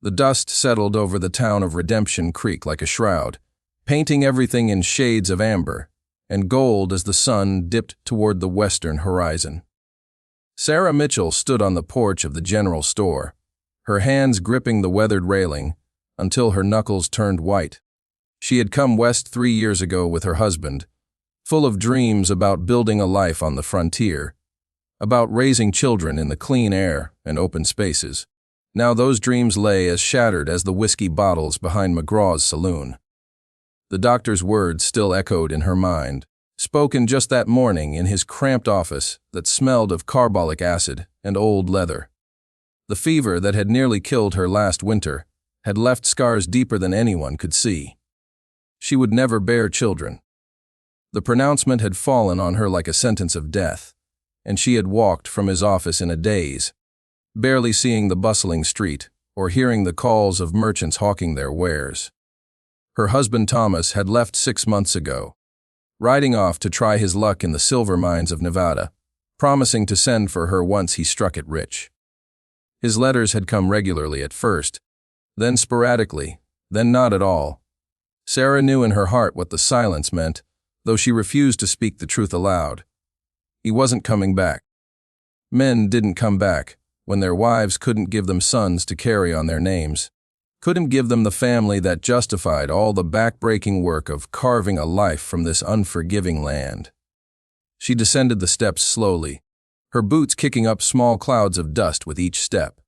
The dust settled over the town of Redemption Creek like a shroud, painting everything in shades of amber and gold as the sun dipped toward the western horizon. Sarah Mitchell stood on the porch of the general store, her hands gripping the weathered railing until her knuckles turned white. She had come west 3 years ago with her husband, full of dreams about building a life on the frontier, about raising children in the clean air and open spaces. Now those dreams lay as shattered as the whiskey bottles behind McGraw's saloon. The doctor's words still echoed in her mind, spoken just that morning in his cramped office that smelled of carbolic acid and old leather. The fever that had nearly killed her last winter had left scars deeper than anyone could see. She would never bear children. The pronouncement had fallen on her like a sentence of death, and she had walked from his office in a daze, barely seeing the bustling street or hearing the calls of merchants hawking their wares. Her husband Thomas had left 6 months ago, riding off to try his luck in the silver mines of Nevada, promising to send for her once he struck it rich. His letters had come regularly at first, then sporadically, then not at all. Sarah knew in her heart what the silence meant, though she refused to speak the truth aloud. He wasn't coming back. Men didn't come back when their wives couldn't give them sons to carry on their names, couldn't give them the family that justified all the back-breaking work of carving a life from this unforgiving land. She descended the steps slowly, her boots kicking up small clouds of dust with each step.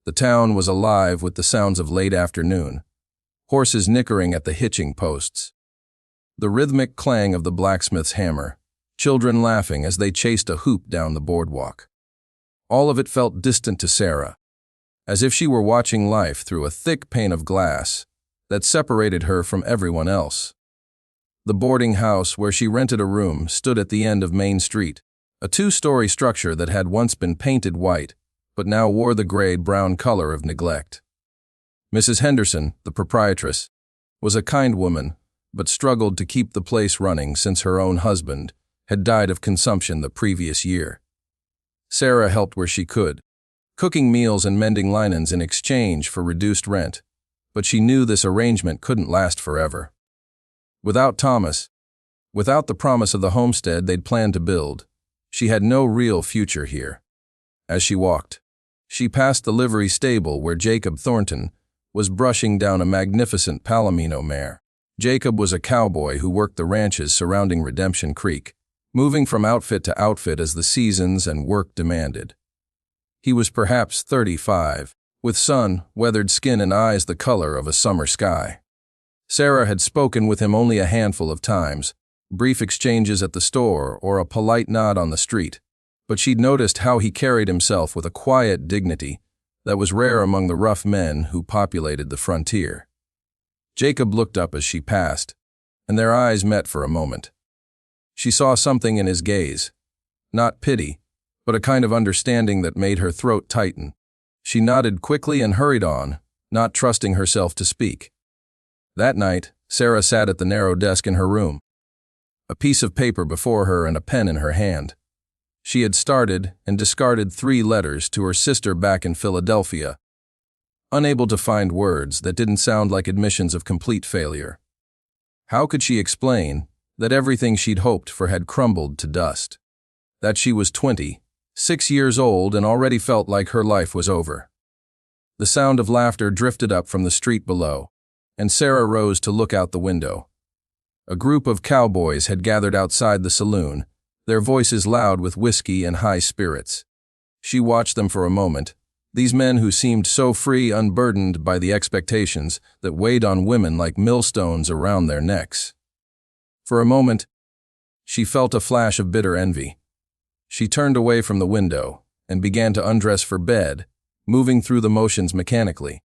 The town was alive with the sounds of late afternoon, horses nickering at the hitching posts, the rhythmic clang of the blacksmith's hammer, children laughing as they chased a hoop down the boardwalk. All of it felt distant to Sarah, as if she were watching life through a thick pane of glass that separated her from everyone else. The boarding house where she rented a room stood at the end of Main Street, a 2-story structure that had once been painted white, but now wore the gray-brown color of neglect. Mrs. Henderson, the proprietress, was a kind woman, but struggled to keep the place running since her own husband had died of consumption the previous year. Sarah helped where she could, cooking meals and mending linens in exchange for reduced rent, but she knew this arrangement couldn't last forever. Without Thomas, without the promise of the homestead they'd planned to build, she had no real future here. As she walked, she passed the livery stable where Jacob Thornton was brushing down a magnificent Palomino mare. Jacob was a cowboy who worked the ranches surrounding Redemption Creek, moving from outfit to outfit as the seasons and work demanded. He was perhaps 35, with sun, weathered skin and eyes the color of a summer sky. Sarah had spoken with him only a handful of times, brief exchanges at the store or a polite nod on the street, but she'd noticed how he carried himself with a quiet dignity that was rare among the rough men who populated the frontier. Jacob looked up as she passed, and their eyes met for a moment. She saw something in his gaze, not pity, but a kind of understanding that made her throat tighten. She nodded quickly and hurried on, not trusting herself to speak. That night, Sarah sat at the narrow desk in her room, a piece of paper before her and a pen in her hand. She had started and discarded 3 letters to her sister back in Philadelphia, unable to find words that didn't sound like admissions of complete failure. How could she explain that everything she'd hoped for had crumbled to dust? That she was 26 years old and already felt like her life was over. The sound of laughter drifted up from the street below, and Sarah rose to look out the window. A group of cowboys had gathered outside the saloon, their voices loud with whiskey and high spirits. She watched them for a moment, these men who seemed so free, unburdened by the expectations that weighed on women like millstones around their necks. For a moment, she felt a flash of bitter envy. She turned away from the window and began to undress for bed, moving through the motions mechanically.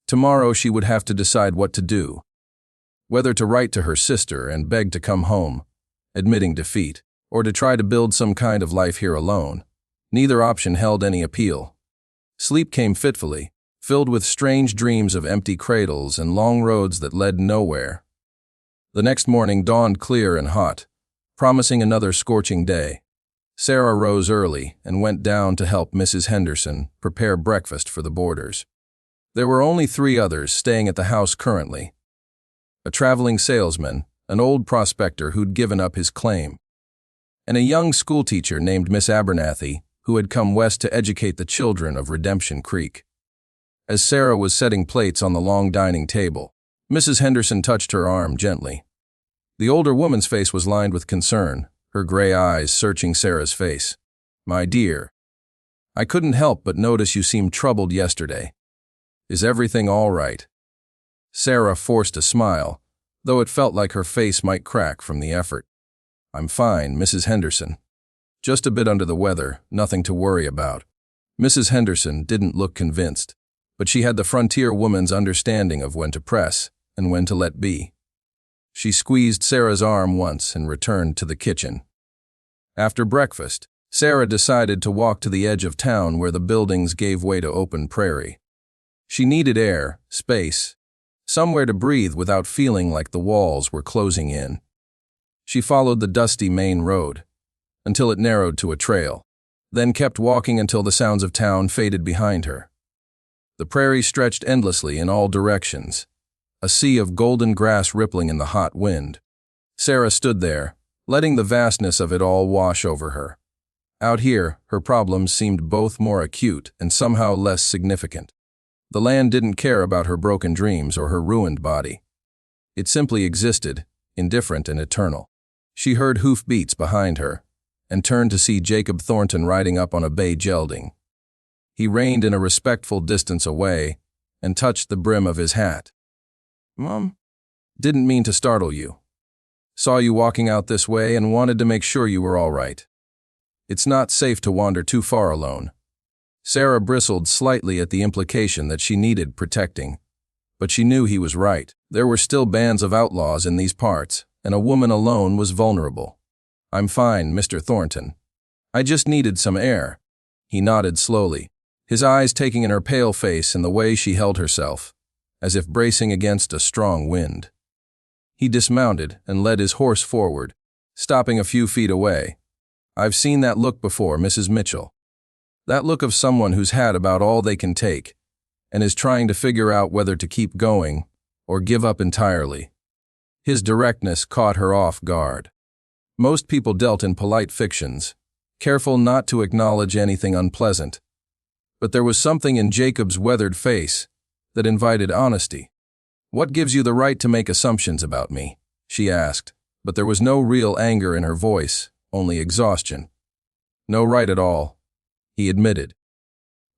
Tomorrow she would have to decide what to do. Whether to write to her sister and beg to come home, admitting defeat, or to try to build some kind of life here alone. Neither option held any appeal. Sleep came fitfully, filled with strange dreams of empty cradles and long roads that led nowhere. The next morning dawned clear and hot, promising another scorching day. Sarah rose early and went down to help Mrs. Henderson prepare breakfast for the boarders. There were only 3 others staying at the house currently. A traveling salesman, an old prospector who'd given up his claim, and a young schoolteacher named Miss Abernathy, who had come west to educate the children of Redemption Creek. As Sarah was setting plates on the long dining table, Mrs. Henderson touched her arm gently. The older woman's face was lined with concern, her gray eyes searching Sarah's face. "My dear, I couldn't help but notice you seemed troubled yesterday. Is everything all right?" Sarah forced a smile, though it felt like her face might crack from the effort. "I'm fine, Mrs. Henderson. Just a bit under the weather, nothing to worry about." Mrs. Henderson didn't look convinced, but she had the frontier woman's understanding of when to press and when to let be. She squeezed Sarah's arm once and returned to the kitchen. After breakfast, Sarah decided to walk to the edge of town where the buildings gave way to open prairie. She needed air, space, somewhere to breathe without feeling like the walls were closing in. She followed the dusty main road until it narrowed to a trail, then kept walking until the sounds of town faded behind her. The prairie stretched endlessly in all directions, a sea of golden grass rippling in the hot wind. Sarah stood there, letting the vastness of it all wash over her. Out here, her problems seemed both more acute and somehow less significant. The land didn't care about her broken dreams or her ruined body. It simply existed, indifferent and eternal. She heard hoofbeats behind her, and turned to see Jacob Thornton riding up on a bay gelding. He reined in a respectful distance away and touched the brim of his hat. "Mom, didn't mean to startle you. Saw you walking out this way and wanted to make sure you were all right. It's not safe to wander too far alone." Sarah bristled slightly at the implication that she needed protecting, but she knew he was right. There were still bands of outlaws in these parts, and a woman alone was vulnerable. "I'm fine, Mr. Thornton. I just needed some air." He nodded slowly, his eyes taking in her pale face and the way she held herself, as if bracing against a strong wind. He dismounted and led his horse forward, stopping a few feet away. "I've seen that look before, Mrs. Mitchell. That look of someone who's had about all they can take and is trying to figure out whether to keep going or give up entirely." His directness caught her off guard. Most people dealt in polite fictions, careful not to acknowledge anything unpleasant. But there was something in Jacob's weathered face that invited honesty. "What gives you the right to make assumptions about me?" she asked, but there was no real anger in her voice, only exhaustion. "No right at all," he admitted.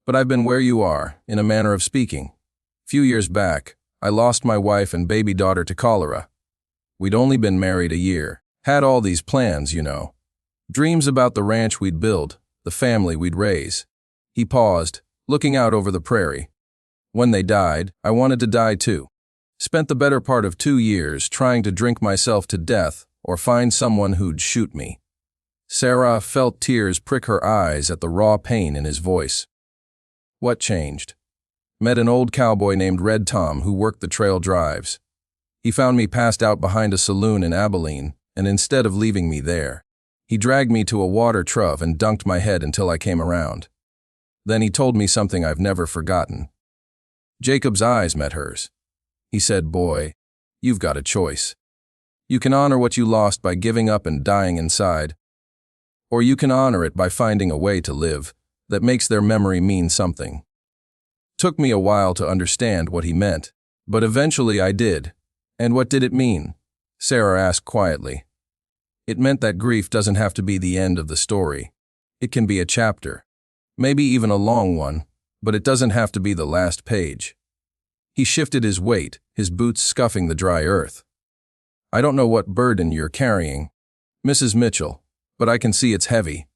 "But I've been where you are, in a manner of speaking. Few years back, I lost my wife and baby daughter to cholera. We'd only been married a year. Had all these plans, you know. Dreams about the ranch we'd build, the family we'd raise." He paused, looking out over the prairie. "When they died, I wanted to die too. Spent the better part of 2 years trying to drink myself to death or find someone who'd shoot me." Sarah felt tears prick her eyes at the raw pain in his voice. "What changed?" "Met an old cowboy named Red Tom who worked the trail drives. He found me passed out behind a saloon in Abilene, and instead of leaving me there, he dragged me to a water trough and dunked my head until I came around. Then he told me something I've never forgotten." Jacob's eyes met hers. He said, "Boy, you've got a choice. You can honor what you lost by giving up and dying inside, or you can honor it by finding a way to live that makes their memory mean something." Took me a while to understand what he meant, but eventually I did. "And what did it mean?" Sarah asked quietly. "It meant that grief doesn't have to be the end of the story. It can be a chapter, maybe even a long one, but it doesn't have to be the last page." He shifted his weight, his boots scuffing the dry earth. "I don't know what burden you're carrying, Mrs. Mitchell, but I can see it's heavy.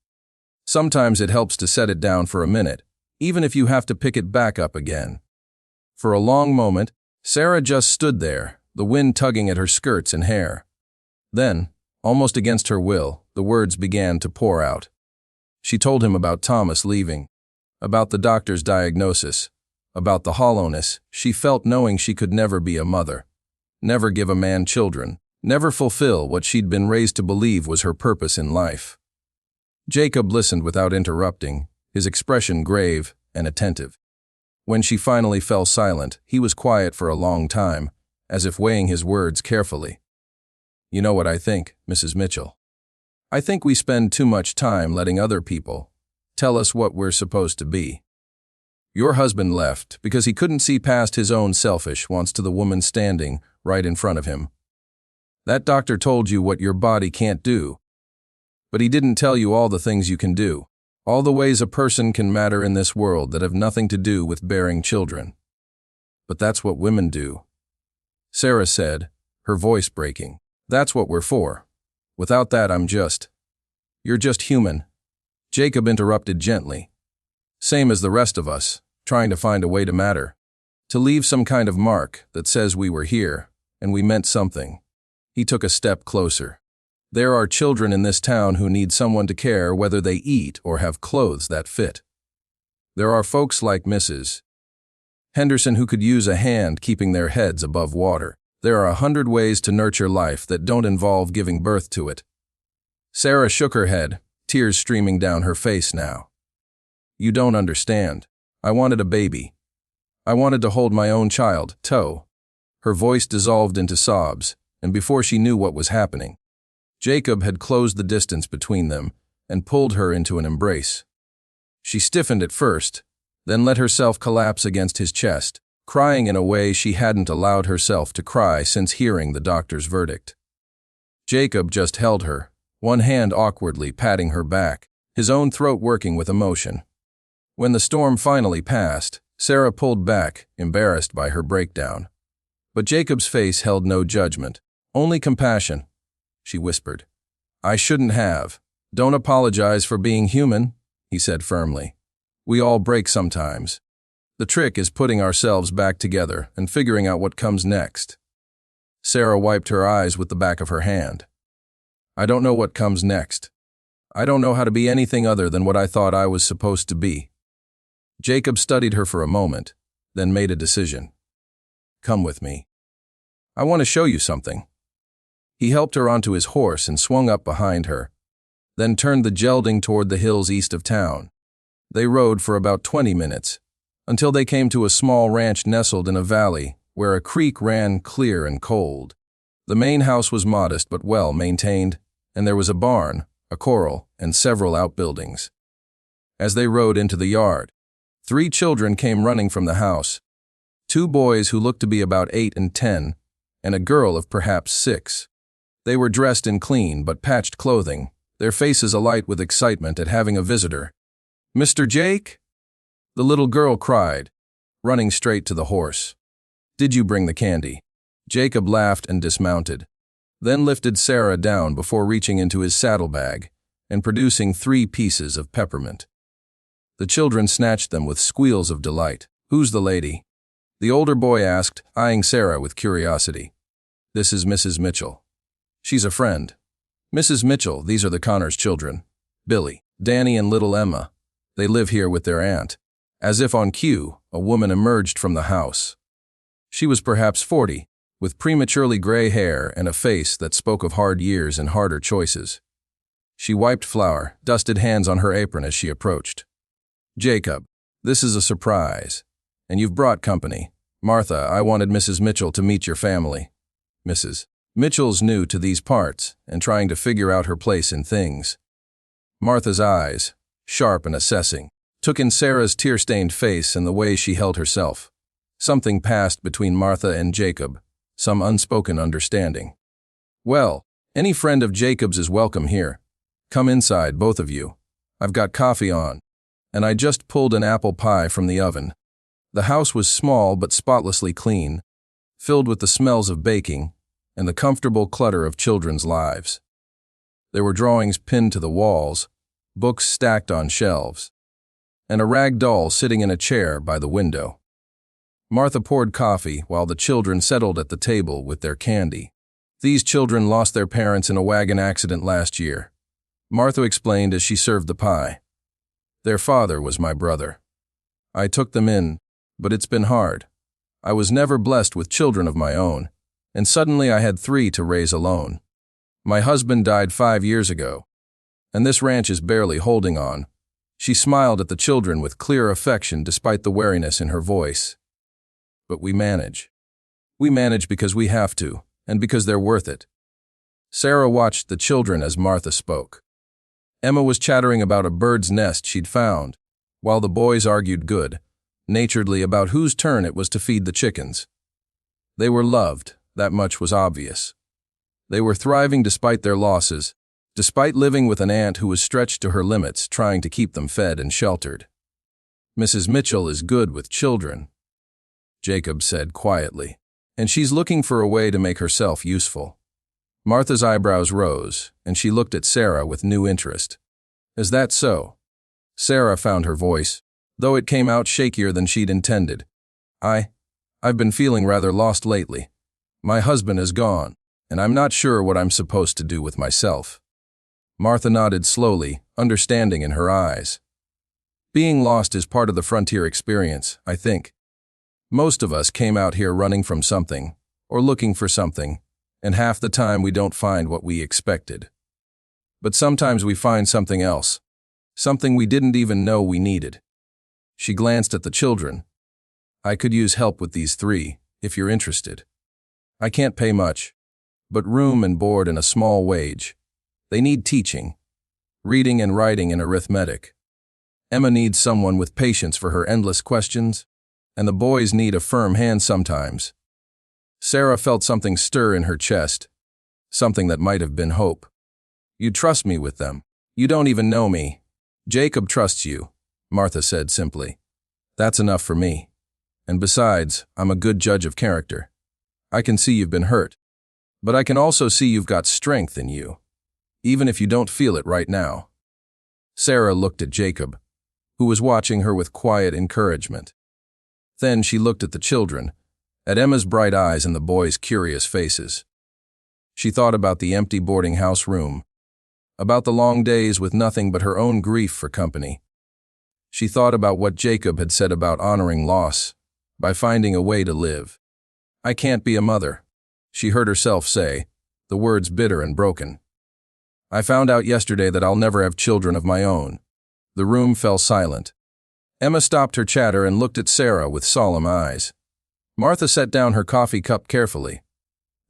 Sometimes it helps to set it down for a minute, even if you have to pick it back up again." For a long moment, Sarah just stood there, the wind tugging at her skirts and hair. Then, almost against her will, the words began to pour out. She told him about Thomas leaving, about the doctor's diagnosis, about the hollowness she felt knowing she could never be a mother, never give a man children, never fulfill what she'd been raised to believe was her purpose in life. Jacob listened without interrupting, his expression grave and attentive. When she finally fell silent, he was quiet for a long time, as if weighing his words carefully. You know what I think, Mrs. Mitchell? I think we spend too much time letting other people tell us what we're supposed to be. Your husband left because he couldn't see past his own selfish wants to the woman standing right in front of him. That doctor told you what your body can't do, but he didn't tell you all the things you can do, all the ways a person can matter in this world that have nothing to do with bearing children. But that's what women do. Sarah said, her voice breaking. That's what we're for. Without that, You're just human. Jacob interrupted gently. Same as the rest of us, trying to find a way to matter. To leave some kind of mark that says we were here, and we meant something. He took a step closer. There are children in this town who need someone to care whether they eat or have clothes that fit. There are folks like Mrs. Henderson who could use a hand keeping their heads above water. There are 100 ways to nurture life that don't involve giving birth to it. Sarah shook her head, tears streaming down her face now. You don't understand. I wanted a baby. I wanted to hold my own child, Toe. Her voice dissolved into sobs, and before she knew what was happening, Jacob had closed the distance between them and pulled her into an embrace. She stiffened at first, then let herself collapse against his chest, crying in a way she hadn't allowed herself to cry since hearing the doctor's verdict. Jacob just held her, one hand awkwardly patting her back, his own throat working with emotion. When the storm finally passed, Sarah pulled back, embarrassed by her breakdown. But Jacob's face held no judgment, only compassion. She whispered, I shouldn't have. Don't apologize for being human, he said firmly. We all break sometimes. The trick is putting ourselves back together and figuring out what comes next. Sarah wiped her eyes with the back of her hand. I don't know what comes next. I don't know how to be anything other than what I thought I was supposed to be. Jacob studied her for a moment, then made a decision. Come with me. I want to show you something. He helped her onto his horse and swung up behind her, then turned the gelding toward the hills east of town. They rode for about 20 minutes, until they came to a small ranch nestled in a valley where a creek ran clear and cold. The main house was modest but well maintained, and there was a barn, a corral, and several outbuildings. As they rode into the yard, 3 children came running from the house, 2 boys who looked to be about 8 and 10, and a girl of perhaps 6. They were dressed in clean but patched clothing, their faces alight with excitement at having a visitor. Mr. Jake? The little girl cried, running straight to the horse. Did you bring the candy? Jacob laughed and dismounted, then lifted Sarah down before reaching into his saddlebag and producing 3 pieces of peppermint. The children snatched them with squeals of delight. Who's the lady? The older boy asked, eyeing Sarah with curiosity. This is Mrs. Mitchell. She's a friend. Mrs. Mitchell, these are the Connors children. Billy, Danny, and little Emma. They live here with their aunt. As if on cue, a woman emerged from the house. She was perhaps 40, with prematurely gray hair and a face that spoke of hard years and harder choices. She wiped flour, dusted hands on her apron as she approached. Jacob, this is a surprise. And you've brought company. Martha, I wanted Mrs. Mitchell to meet your family. Mrs. Mitchell's new to these parts and trying to figure out her place in things. Martha's eyes, sharp and assessing, took in Sarah's tear-stained face and the way she held herself. Something passed between Martha and Jacob, some unspoken understanding. Well, any friend of Jacob's is welcome here. Come inside, both of you. I've got coffee on, and I just pulled an apple pie from the oven. The house was small but spotlessly clean, filled with the smells of baking and the comfortable clutter of children's lives. There were drawings pinned to the walls, books stacked on shelves, and a rag doll sitting in a chair by the window. Martha poured coffee while the children settled at the table with their candy. These children lost their parents in a wagon accident last year, Martha explained as she served the pie. Their father was my brother. I took them in, but it's been hard. I was never blessed with children of my own, and suddenly I had 3 to raise alone. My husband died 5 years ago, and this ranch is barely holding on. She smiled at the children with clear affection despite the wariness in her voice. But we manage. We manage because we have to, and because they're worth it. Sarah watched the children as Martha spoke. Emma was chattering about a bird's nest she'd found, while the boys argued good-naturedly about whose turn it was to feed the chickens. They were loved, that much was obvious. They were thriving despite their losses, despite living with an aunt who was stretched to her limits trying to keep them fed and sheltered. "Mrs. Mitchell is good with children," Jacob said quietly, "and she's looking for a way to make herself useful." Martha's eyebrows rose, and she looked at Sarah with new interest. "Is that so?" Sarah found her voice, though it came out shakier than she'd intended. I've been feeling rather lost lately. My husband is gone, and I'm not sure what I'm supposed to do with myself." Martha nodded slowly, understanding in her eyes. "Being lost is part of the frontier experience, I think. Most of us came out here running from something, or looking for something, and half the time we don't find what we expected. But sometimes we find something else, something we didn't even know we needed." She glanced at the children. "I could use help with these 3, if you're interested. I can't pay much, but room and board and a small wage. They need teaching, reading and writing and arithmetic. Emma needs someone with patience for her endless questions, and the boys need a firm hand sometimes." Sarah felt something stir in her chest, something that might have been hope. "You trust me with them. You don't even know me." "Jacob trusts you," Martha said simply. "That's enough for me. And besides, I'm a good judge of character. I can see you've been hurt, but I can also see you've got strength in you, even if you don't feel it right now." Sarah looked at Jacob, who was watching her with quiet encouragement. Then she looked at the children, at Emma's bright eyes and the boys' curious faces. She thought about the empty boarding house room, about the long days with nothing but her own grief for company. She thought about what Jacob had said about honoring loss, by finding a way to live. "I can't be a mother," she heard herself say, the words bitter and broken. "I found out yesterday that I'll never have children of my own." The room fell silent. Emma stopped her chatter and looked at Sarah with solemn eyes. Martha set down her coffee cup carefully.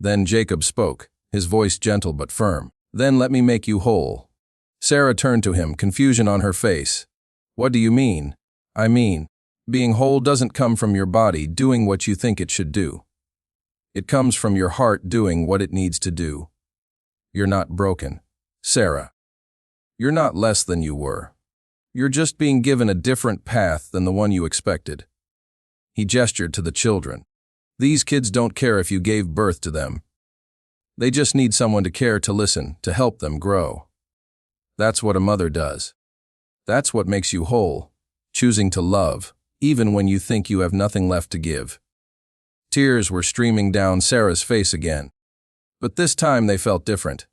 Then Jacob spoke, his voice gentle but firm. "Then let me make you whole." Sarah turned to him, confusion on her face. "What do you mean?" "I mean, being whole doesn't come from your body doing what you think it should do. It comes from your heart doing what it needs to do. You're not broken, Sarah. You're not less than you were. You're just being given a different path than the one you expected." He gestured to the children. "These kids don't care if you gave birth to them. They just need someone to care, to listen, to help them grow. That's what a mother does. That's what makes you whole, choosing to love, even when you think you have nothing left to give." Tears were streaming down Sarah's face again, but this time they felt different.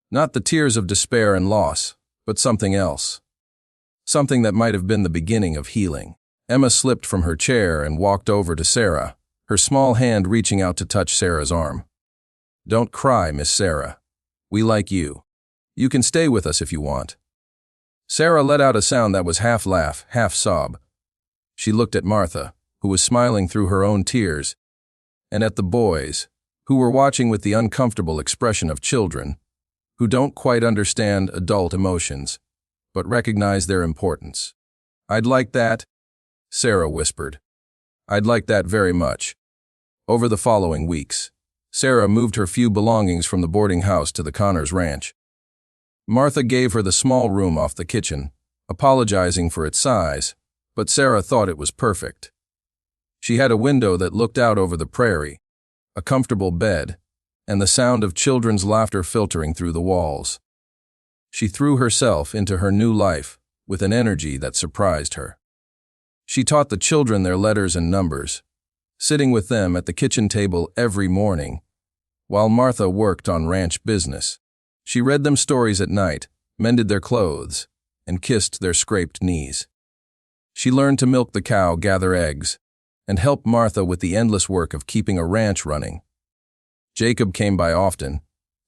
Not the tears of despair and loss, but something else. Something that might have been the beginning of healing. Emma slipped from her chair and walked over to Sarah, her small hand reaching out to touch Sarah's arm. "Don't cry, Miss Sarah. We like you. You can stay with us if you want." Sarah let out a sound that was half laugh, half sob. She looked at Martha, who was smiling through her own tears, and at the boys, who were watching with the uncomfortable expression of children, who don't quite understand adult emotions, but recognize their importance. "I'd like that," Sarah whispered. "I'd like that very much." Over the following weeks, Sarah moved her few belongings from the boarding house to the Connors ranch. Martha gave her the small room off the kitchen, apologizing for its size, but Sarah thought it was perfect. She had a window that looked out over the prairie, a comfortable bed, and the sound of children's laughter filtering through the walls. She threw herself into her new life with an energy that surprised her. She taught the children their letters and numbers, sitting with them at the kitchen table every morning, while Martha worked on ranch business. She read them stories at night, mended their clothes, and kissed their scraped knees. She learned to milk the cow, gather eggs, and help Martha with the endless work of keeping a ranch running. Jacob came by often,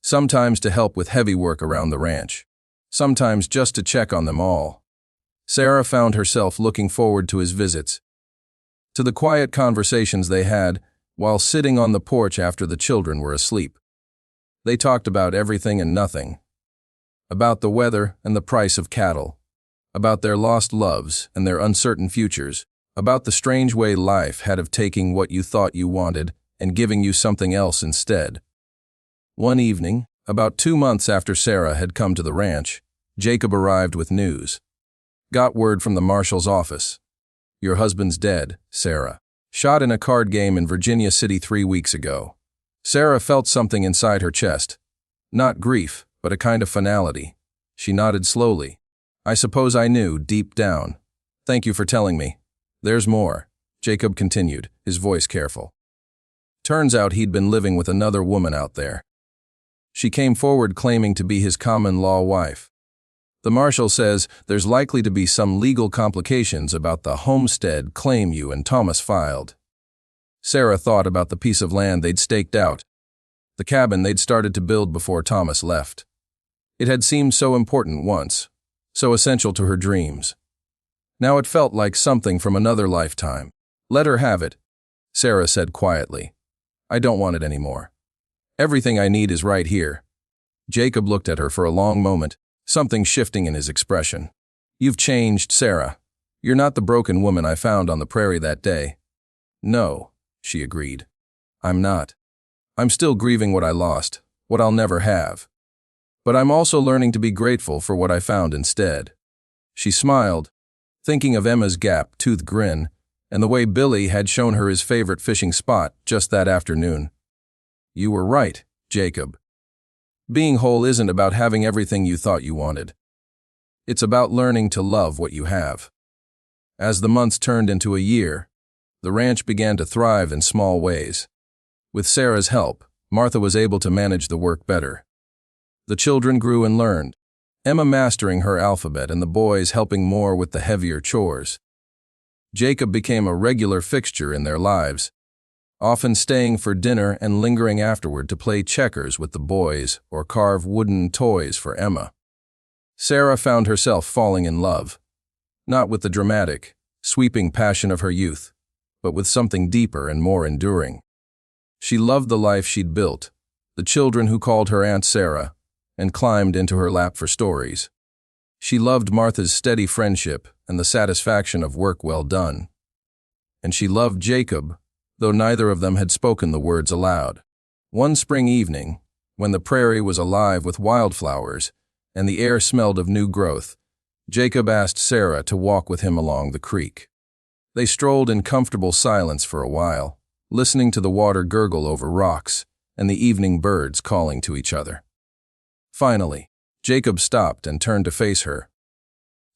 sometimes to help with heavy work around the ranch, sometimes just to check on them all. Sarah found herself looking forward to his visits, to the quiet conversations they had while sitting on the porch after the children were asleep. They talked about everything and nothing. About the weather and the price of cattle. About their lost loves and their uncertain futures. About the strange way life had of taking what you thought you wanted and giving you something else instead. One evening, about 2 months after Sarah had come to the ranch, Jacob arrived with news. Got word from the marshal's office. Your husband's dead, Sarah. Shot in a card game in Virginia City 3 weeks ago. Sarah felt something inside her chest. Not grief, but a kind of finality. She nodded slowly. I suppose I knew, deep down. Thank you for telling me. There's more, Jacob continued, his voice careful. Turns out he'd been living with another woman out there. She came forward claiming to be his common-law wife. The marshal says there's likely to be some legal complications about the homestead claim you and Thomas filed. Sarah thought about the piece of land they'd staked out, the cabin they'd started to build before Thomas left. It had seemed so important once, so essential to her dreams. Now it felt like something from another lifetime. Let her have it, Sarah said quietly. I don't want it anymore. Everything I need is right here. Jacob looked at her for a long moment, something shifting in his expression. You've changed, Sarah. You're not the broken woman I found on the prairie that day. No, she agreed. I'm not. I'm still grieving what I lost, what I'll never have. But I'm also learning to be grateful for what I found instead. She smiled, thinking of Emma's gap-toothed grin and the way Billy had shown her his favorite fishing spot just that afternoon. You were right, Jacob. Being whole isn't about having everything you thought you wanted. It's about learning to love what you have. As the months turned into a year, the ranch began to thrive in small ways. With Sarah's help, Martha was able to manage the work better. The children grew and learned, Emma mastering her alphabet and the boys helping more with the heavier chores. Jacob became a regular fixture in their lives, often staying for dinner and lingering afterward to play checkers with the boys or carve wooden toys for Emma. Sarah found herself falling in love, not with the dramatic, sweeping passion of her youth, but with something deeper and more enduring. She loved the life she'd built, the children who called her Aunt Sarah and climbed into her lap for stories. She loved Martha's steady friendship and the satisfaction of work well done. And she loved Jacob, though neither of them had spoken the words aloud. One spring evening, when the prairie was alive with wildflowers and the air smelled of new growth, Jacob asked Sarah to walk with him along the creek. They strolled in comfortable silence for a while, listening to the water gurgle over rocks and the evening birds calling to each other. Finally, Jacob stopped and turned to face her.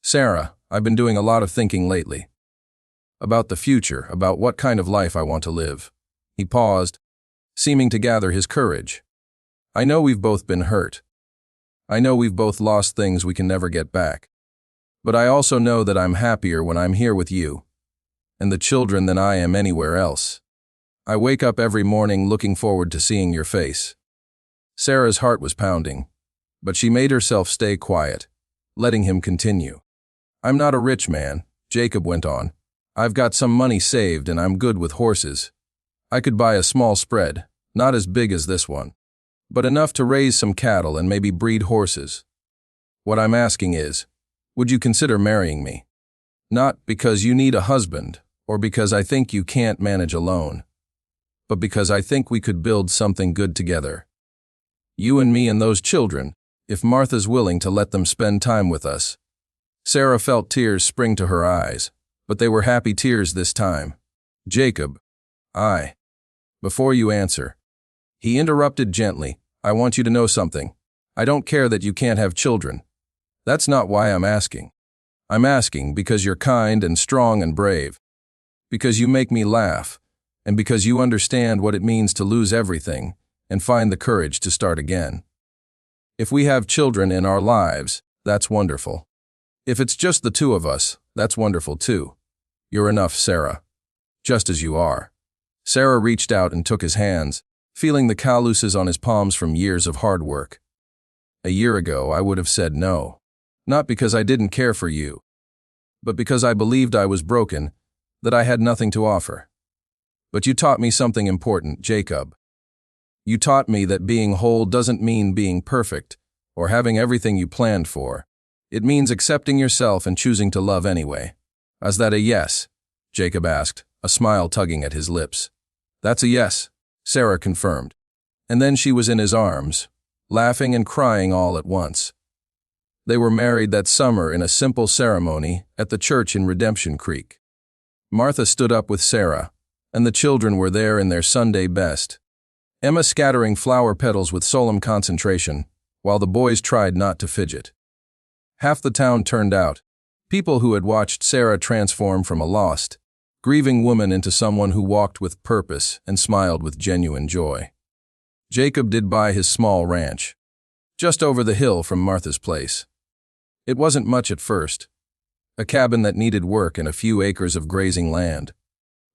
Sarah, I've been doing a lot of thinking lately. About the future, about what kind of life I want to live. He paused, seeming to gather his courage. I know we've both been hurt. I know we've both lost things we can never get back. But I also know that I'm happier when I'm here with you and the children than I am anywhere else. I wake up every morning looking forward to seeing your face. Sarah's heart was pounding, but she made herself stay quiet, letting him continue. I'm not a rich man, Jacob went on. I've got some money saved and I'm good with horses. I could buy a small spread, not as big as this one, but enough to raise some cattle and maybe breed horses. What I'm asking is, would you consider marrying me? Not because you need a husband or because I think you can't manage alone, but because I think we could build something good together. You and me and those children, if Martha's willing to let them spend time with us. Sarah felt tears spring to her eyes, but they were happy tears this time. Jacob, before you answer. He interrupted gently, I want you to know something. I don't care that you can't have children. That's not why I'm asking. I'm asking because you're kind and strong and brave. Because you make me laugh, and because you understand what it means to lose everything and find the courage to start again. If we have children in our lives, that's wonderful. If it's just the two of us, that's wonderful too. You're enough, Sarah. Just as you are. Sarah reached out and took his hands, feeling the calluses on his palms from years of hard work. A year ago, I would have said no. Not because I didn't care for you, but because I believed I was broken, that I had nothing to offer. But you taught me something important, Jacob. You taught me that being whole doesn't mean being perfect or having everything you planned for. It means accepting yourself and choosing to love anyway. Is that a yes? Jacob asked, a smile tugging at his lips. That's a yes, Sarah confirmed. And then she was in his arms, laughing and crying all at once. They were married that summer in a simple ceremony at the church in Redemption Creek. Martha stood up with Sarah, and the children were there in their Sunday best. Emma scattering flower petals with solemn concentration, while the boys tried not to fidget. Half the town turned out, people who had watched Sarah transform from a lost, grieving woman into someone who walked with purpose and smiled with genuine joy. Jacob did buy his small ranch, just over the hill from Martha's place. It wasn't much at first, a cabin that needed work and a few acres of grazing land.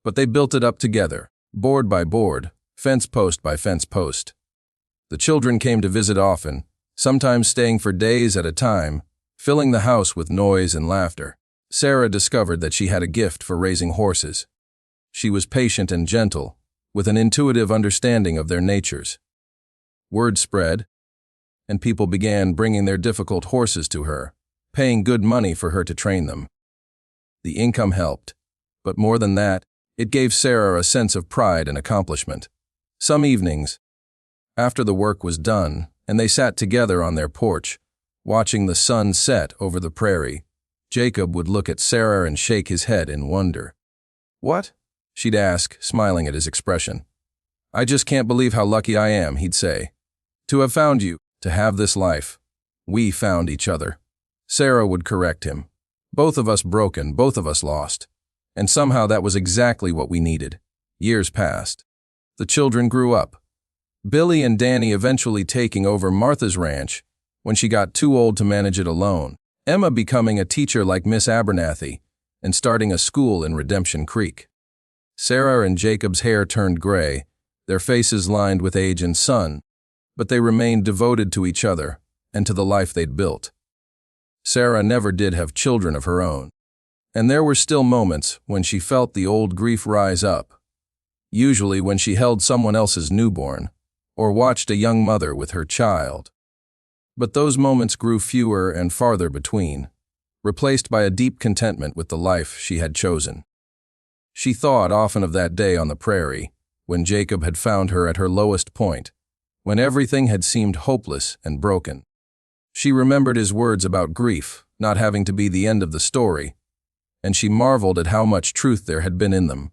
But they built it up together, board by board, fence post by fence post. The children came to visit often, sometimes staying for days at a time, filling the house with noise and laughter. Sarah discovered that she had a gift for raising horses. She was patient and gentle, with an intuitive understanding of their natures. Word spread, and people began bringing their difficult horses to her, paying good money for her to train them. The income helped, but more than that, it gave Sarah a sense of pride and accomplishment. Some evenings, after the work was done and they sat together on their porch, watching the sun set over the prairie, Jacob would look at Sarah and shake his head in wonder. "What?" she'd ask, smiling at his expression. "I just can't believe how lucky I am," he'd say. "To have found you, to have this life. We found each other." Sarah would correct him. "Both of us broken, both of us lost. And somehow that was exactly what we needed." Years passed. The children grew up. Billy and Danny eventually taking over Martha's ranch when she got too old to manage it alone. Emma becoming a teacher like Miss Abernathy and starting a school in Redemption Creek. Sarah and Jacob's hair turned gray, their faces lined with age and sun, but they remained devoted to each other and to the life they'd built. Sarah never did have children of her own, and there were still moments when she felt the old grief rise up, usually when she held someone else's newborn or watched a young mother with her child. But those moments grew fewer and farther between, replaced by a deep contentment with the life she had chosen. She thought often of that day on the prairie, when Jacob had found her at her lowest point, when everything had seemed hopeless and broken. She remembered his words about grief not having to be the end of the story, and she marveled at how much truth there had been in them.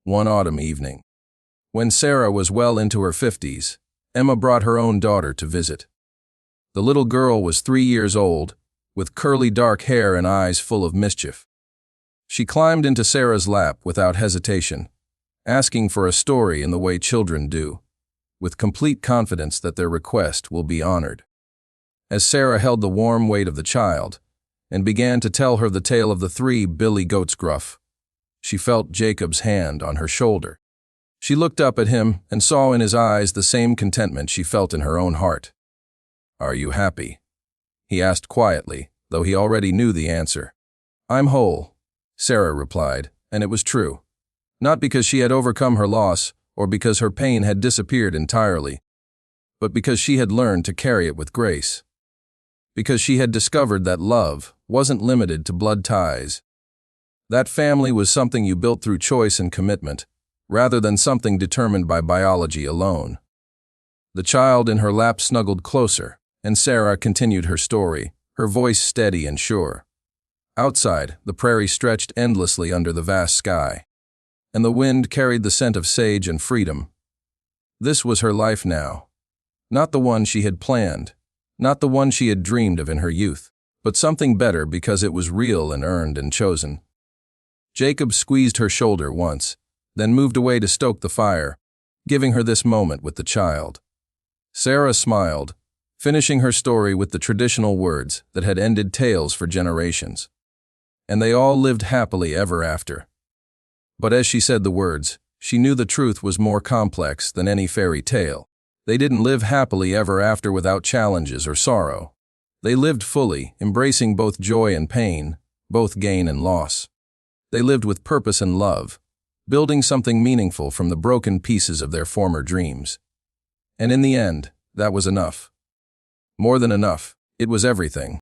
One autumn evening, when Sarah was well into her 50s, Emma brought her own daughter to visit. The little girl was 3 years old, with curly dark hair and eyes full of mischief. She climbed into Sarah's lap without hesitation, asking for a story in the way children do, with complete confidence that their request will be honored. As Sarah held the warm weight of the child and began to tell her the tale of the 3 billy goats gruff, she felt Jacob's hand on her shoulder. She looked up at him and saw in his eyes the same contentment she felt in her own heart. "Are you happy?" he asked quietly, though he already knew the answer. "I'm whole," Sarah replied, and it was true. Not because she had overcome her loss or because her pain had disappeared entirely, but because she had learned to carry it with grace. Because she had discovered that love wasn't limited to blood ties. That family was something you built through choice and commitment, rather than something determined by biology alone. The child in her lap snuggled closer, and Sarah continued her story, her voice steady and sure. Outside, the prairie stretched endlessly under the vast sky, and the wind carried the scent of sage and freedom. This was her life now. Not the one she had planned, not the one she had dreamed of in her youth, but something better because it was real and earned and chosen. Jacob squeezed her shoulder once, then moved away to stoke the fire, giving her this moment with the child. Sarah smiled, finishing her story with the traditional words that had ended tales for generations. And they all lived happily ever after. But as she said the words, she knew the truth was more complex than any fairy tale. They didn't live happily ever after without challenges or sorrow. They lived fully, embracing both joy and pain, both gain and loss. They lived with purpose and love, building something meaningful from the broken pieces of their former dreams. And in the end, that was enough. More than enough, it was everything.